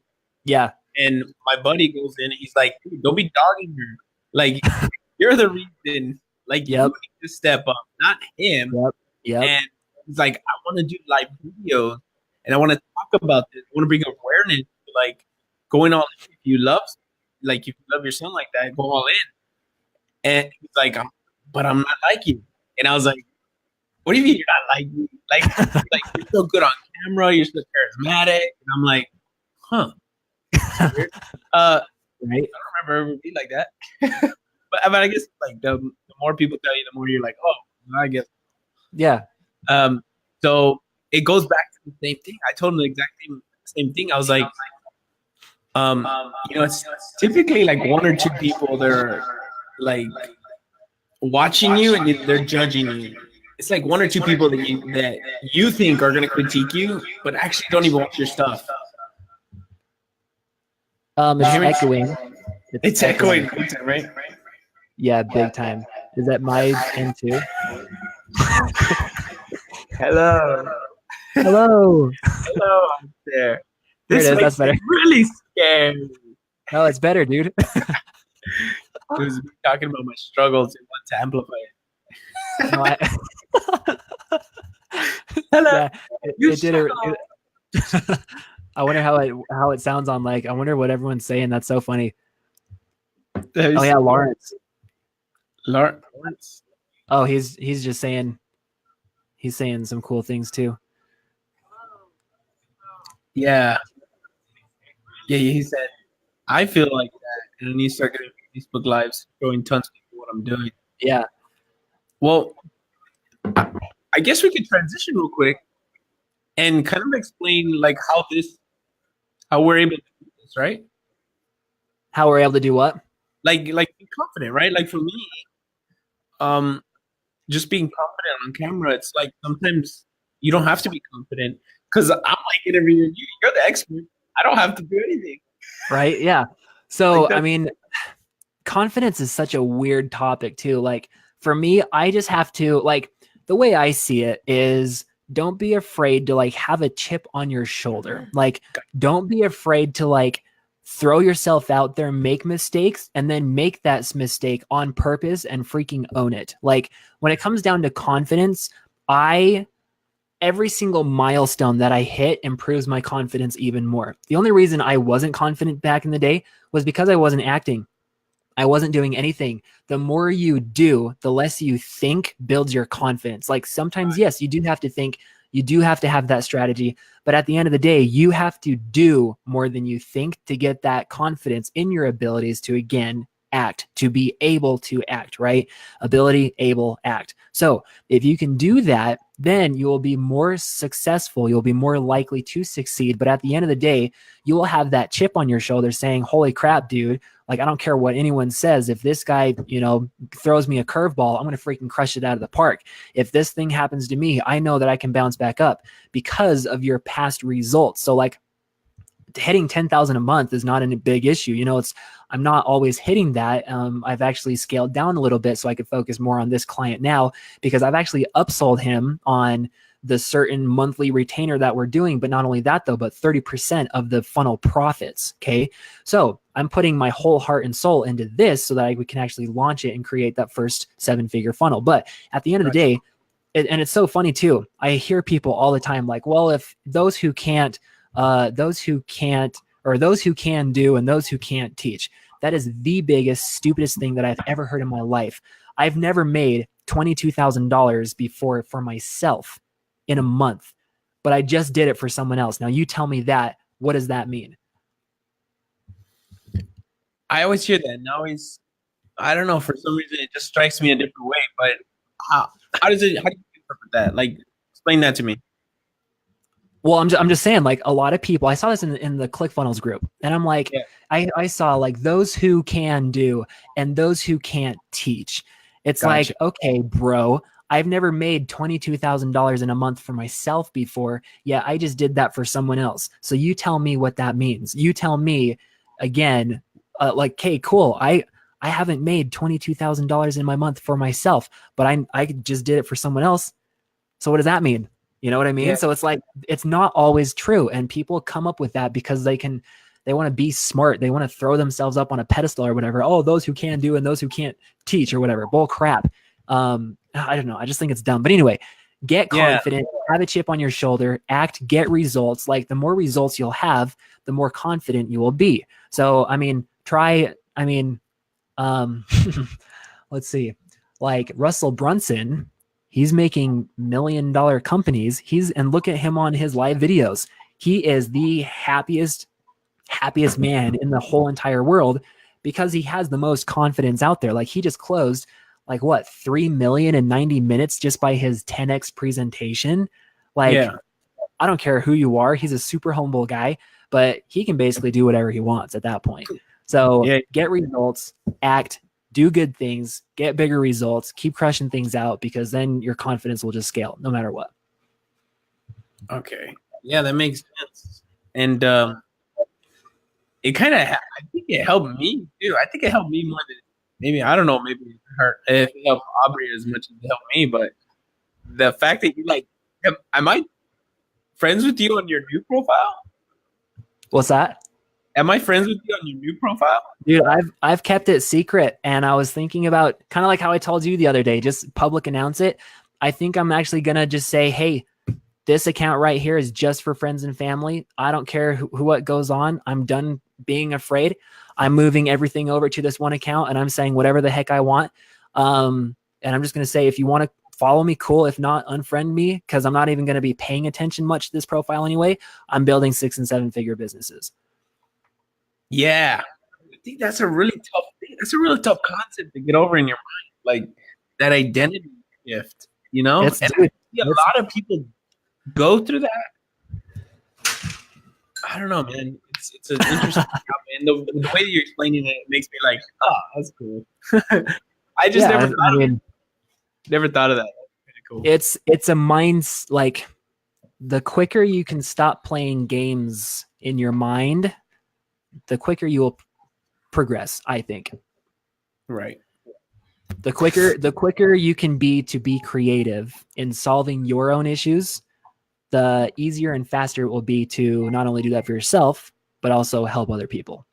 Yeah. And my buddy goes in and he's like, dude, don't be dogging her. Like, you're the reason, like, you Yep. need to step up, not him. Yep. Yep. And he's like, I want to do live videos and I want to talk about this. I want to bring awareness to like going all in. If you love, like, if you love your son like that, go all in. And he's like, but I'm not like you. And I was like, what do you mean you're not like me? Like you're so good on camera, you're so charismatic. And I'm like, huh. Weird. Right. I don't remember ever being like that. but I guess like the more people tell you, the more you're like, oh, I guess. Yeah. So it goes back to the same thing. I told him the exact same thing. I was like, it's typically like one or two people that are like watching you and they're judging you. It's like one or two people that you think are going to critique you, but actually don't even watch your stuff. It's echoing. It's echoing, right? Yeah, big time. Is that my end too? Hello. Hello. Hello out there. There it is. That's better. Really scary. No, it's better, dude. I was talking about my struggles and want to amplify it. No, Hello. yeah, it did it. I wonder how it sounds on like. I wonder what everyone's saying. That's so funny. Oh yeah, Lawrence. Lawrence. Oh, he's just saying. He's saying some cool things too. Yeah. Yeah, he said, I feel like that. And then you start getting Facebook Lives showing tons of people what I'm doing. Yeah. Well, I guess we could transition real quick and kind of explain like how we're able to do this, right? How we're able to do what? Like be confident, right? Like for me, just being confident on camera, it's like sometimes you don't have to be confident because I'm like interviewing you. You're the expert. I don't have to do anything. Right? Yeah. So, Like I mean, confidence is such a weird topic too. Like for me, I just have to like the way I see it is don't be afraid to like have a chip on your shoulder. Like don't be afraid to like throw yourself out there, make mistakes, and then make that mistake on purpose and freaking own it. Like when it comes down to confidence, every single milestone that I hit improves my confidence even more. The only reason I wasn't confident back in the day was because I wasn't acting. I wasn't doing anything. The more you do, the less you think builds your confidence. Like sometimes, yes, you do have to think, you do have to have that strategy, but at the end of the day, you have to do more than you think to get that confidence in your abilities to, again, act, to be able to act, right? Ability, able, act. So if you can do that, then you will be more successful. You'll be more likely to succeed. But at the end of the day, you will have that chip on your shoulder saying, holy crap, dude. Like, I don't care what anyone says. If this guy, throws me a curveball, I'm going to freaking crush it out of the park. If this thing happens to me, I know that I can bounce back up because of your past results. So like hitting 10,000 a month is not a big issue. I'm not always hitting that. I've actually scaled down a little bit so I could focus more on this client now because I've actually upsold him on the certain monthly retainer that we're doing. But not only that though, but 30% of the funnel profits. Okay. So I'm putting my whole heart and soul into this so that we can actually launch it and create that first 7-figure funnel. But at the end of the day, and it's so funny too, I hear people all the time like, well, if those who can do and those who can't teach. That is the biggest, stupidest thing that I've ever heard in my life. I've never made $22,000 before for myself in a month, but I just did it for someone else. Now you tell me that, what does that mean? I always hear that. And I don't know, for some reason it just strikes me a different way, but how do you interpret that? Like, explain that to me. Well, I'm just saying, like a lot of people, I saw this in the ClickFunnels group, and I'm like, yeah. I saw like those who can do and those who can't teach. It's gotcha. Like, okay, bro, I've never made $22,000 in a month for myself before. Yeah, I just did that for someone else. So you tell me what that means. You tell me again, like, okay, cool. I haven't made $22,000 in my month for myself, but I just did it for someone else. So what does that mean? You know what I mean? Yeah. So it's like it's not always true, and people come up with that because they want to be smart. They want to throw themselves up on a pedestal or whatever. Oh, those who can do and those who can't teach or whatever. Bull crap. I don't know. I just think it's dumb. But anyway, get confident, have a chip on your shoulder, act, get results. Like the more results you'll have, the more confident you will be. So, I mean, let's see, like Russell Brunson, he's making $1 million companies. And look at him on his live videos. He is the happiest man in the whole entire world because he has the most confidence out there. Like he just closed like what 3 million in 90 minutes just by his 10x presentation. Like I don't care who you are, he's a super humble guy, but he can basically do whatever he wants at that point. So get results, act, do good things, get bigger results, keep crushing things out, because then your confidence will just scale no matter what. Okay. Yeah, that makes sense. And it kind of, I think it helped me too. I think it helped me more than maybe, I don't know, maybe if it helped Aubrey as much as it helped me, but the fact that you like, am I friends with you on your new profile? What's that? Am I friends with you on your new profile? Dude, I've kept it secret, and I was thinking about kind of like how I told you the other day, just public announce it. I think I'm actually going to just say, hey, this account right here is just for friends and family. I don't care what goes on. I'm done being afraid. I'm moving everything over to this one account, and I'm saying whatever the heck I want. And I'm just going to say, if you want to follow me, cool. If not, unfriend me, because I'm not even going to be paying attention much to this profile anyway. I'm building 6 and 7 figure businesses. Yeah. I think that's a really tough thing. That's a really tough concept to get over in your mind. Like that identity shift, you know? And I see a lot of people go through that. I don't know, man. It's an interesting job, man. The way that you're explaining it makes me like, oh, that's cool. I just never thought of that. That's cool. It's a mind's like the quicker you can stop playing games in your mind, the quicker you will progress, I think. Right. The quicker you can be to be creative in solving your own issues, the easier and faster it will be to not only do that for yourself, but also help other people.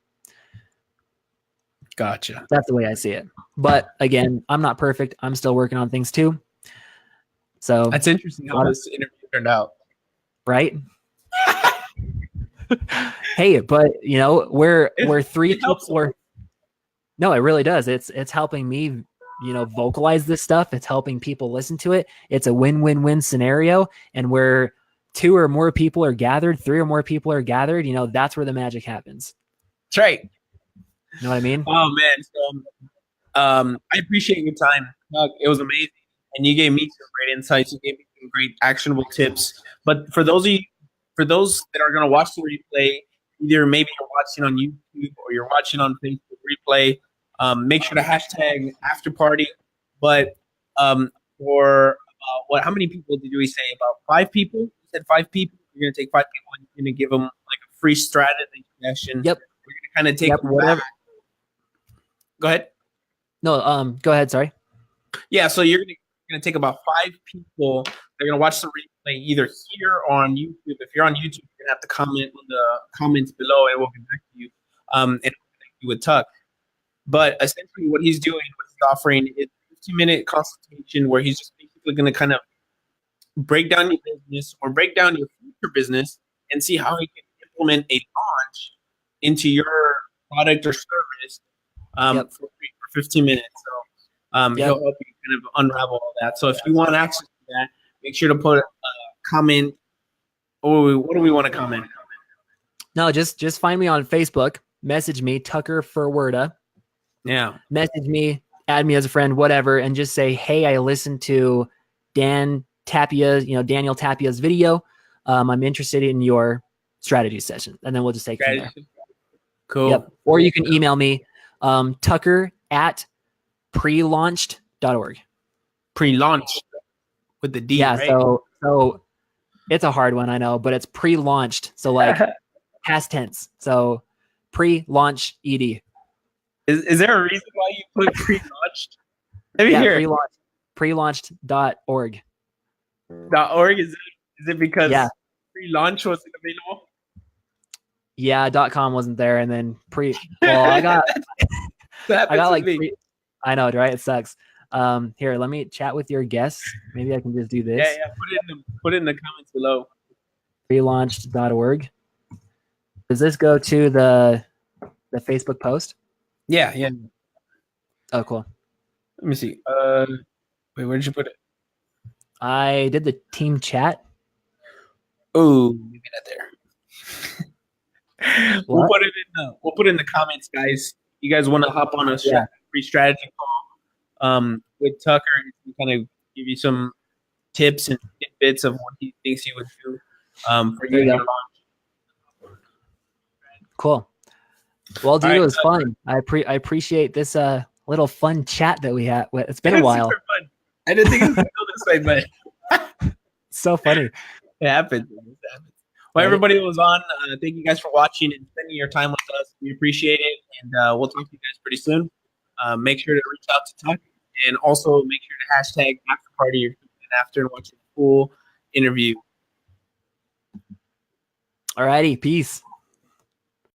Gotcha. That's the way I see it. But again, I'm not perfect. I'm still working on things too. So that's interesting how this interview turned out. Right? Hey, but you know, we're 3 people. No, it really does. It's helping me, you know, vocalize this stuff. It's helping people listen to it. It's a win-win-win scenario. And where 2 or more people are gathered, 3 or more people are gathered, you know, that's where the magic happens. That's right. You know what I mean? Oh man. So I appreciate your time. It was amazing. And you gave me some great insights. You gave me some great actionable tips. But for those that are going to watch the replay, either maybe you're watching on YouTube or you're watching on Facebook replay, make sure to hashtag after party. But for how many people did we say? About 5 people? You said 5 people. You're going to take 5 people and you're going to give them like a free strategy session. Yep. We're going to kind of take whatever. Go ahead. No, go ahead. Sorry. Yeah. So you're going to take about 5 people. They're going to watch the replay either here or on YouTube. If you're on YouTube, you're going to have to comment on the comments below and we'll get back to you and connect you with Tuck. But essentially what he's doing, what he's offering is a 15-minute consultation where he's just basically going to kind of break down your business or break down your future business and see how he can implement a launch into your product or service for 15 minutes. So he'll help you kind of unravel all that. So if you want access to that, make sure to put a comment. Oh, what do we want to comment? No, just find me on Facebook. Message me, Tucker Ferwerda. Yeah. Message me, add me as a friend, whatever, and just say, hey, I listened to Daniel Tapia's video. I'm interested in your strategy session. And then we'll just take it from there. Cool. Yep. Or you can email me, tucker@prelaunched.org. Pre-launched with the D. Yeah. Right? So it's a hard one, I know, but it's pre-launched. So like past tense. So pre-launch ED. Is there a reason why you put pre-launched? Let me hear pre-launched.org. .org is Is it because Yeah. pre-launch wasn't available? Yeah, .com wasn't there, and then I got That I got like happens with me. I know, right? It sucks. Here, let me chat with your guests. Maybe I can just do this. Yeah. Put it in the comments below. Prelaunched.org. Does this go to the Facebook post? Yeah. Oh, cool. Let me see. Wait, where did you put it? I did the team chat. Oh, maybe not there. We'll What? put it in the comments, guys. You guys want to hop on a free strategy call with Tucker and kind of give you some tips and tidbits of what he thinks he would do for There you you to go. launch. Cool. Well, dude, All right, it was fun. I appreciate this little fun chat that we had. It's been a while. Super fun. I didn't think it was going to go this way, but So funny. it happens. Well, everybody that was on, thank you guys for watching and spending your time with us. We appreciate it, and we'll talk to you guys pretty soon. Make sure to reach out to Tuck, and also make sure to hashtag after party or after and watch the full interview. Alrighty, peace.